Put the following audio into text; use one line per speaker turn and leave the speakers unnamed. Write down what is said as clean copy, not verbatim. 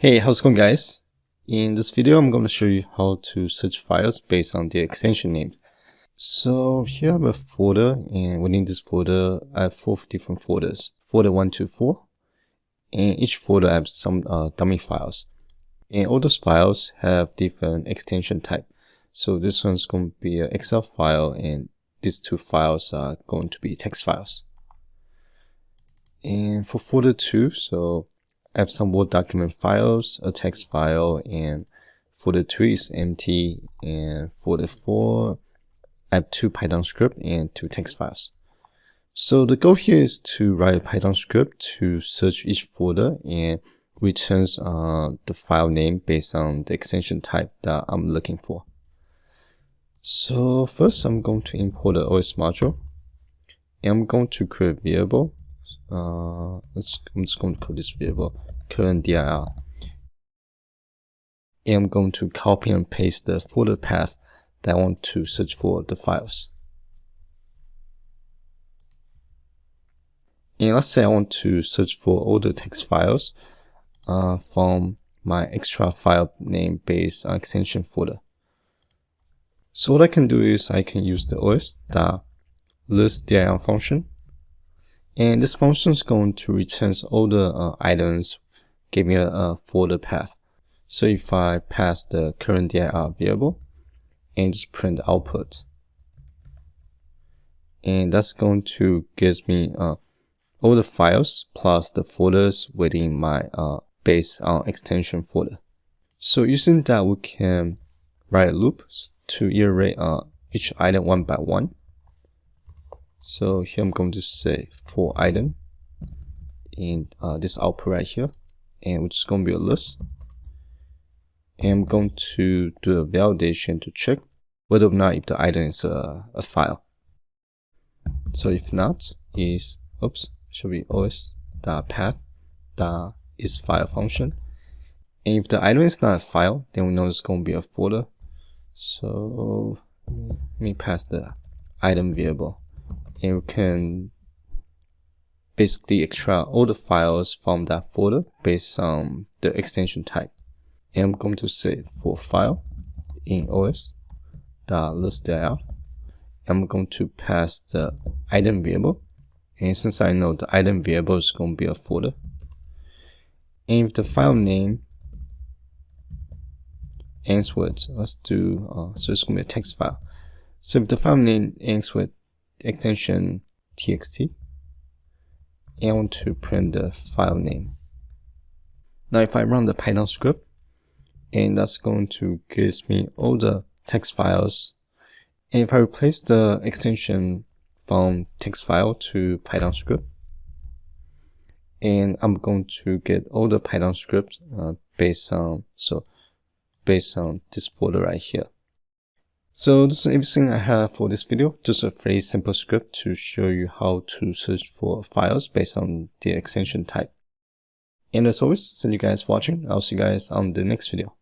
Hey, how's it going, guys? In this video, I'm going to show you how to search files based on the extension name. So here I have a folder, and within this folder, I have 4 different folders. Folder 1 to 4, and each folder has some dummy files. And all those files have different extension type. So this one's going to be an Excel file, and these two files are going to be text files. And for folder 2, so I have some Word document files, a text file, and folder 2 is empty, and folder 4, I have 2 Python script and 2 text files. So the goal here is to write a Python script to search each folder and returns the file name based on the extension type that I'm looking for. So first I'm going to import the OS module, and I'm going to create a variable. I'm just going to call this variable current dir, and I'm going to copy and paste the folder path that I want to search for the files. And let's say I want to search for all the text files from my extra file name based extension folder. So what I can do is I can use the os.listdir function. And this function is going to return all the items, give me a folder path. So if I pass the current dir variable and just print the output, and that's going to give me all the files plus the folders within my base extension folder. So using that, we can write a loop to iterate each item one by one. So here I'm going to say for item in this output right here, and which is going to be a list. And I'm going to do a validation to check whether or not if the item is a file. So if not, is should be os.path.isFile function. And if the item is not a file, then we know it's going to be a folder. So let me pass the item variable. And we can basically extract all the files from that folder based on the extension type. And I'm going to say for file in os.listdir. I'm going to pass the item variable. And since I know the item variable is going to be a folder, and if the file name ends with, let's do, so it's going to be a text file. So if the file name ends with extension txt, and I want to print the file name. Now if I run the Python script, and that's going to give me all the text files, and if I replace the extension from text file to Python script, and I'm going to get all the Python script based on this folder right here. So this is everything I have for this video. Just a very simple script to show you how to search for files based on the extension type. And as always, thank you guys for watching. I'll see you guys on the next video.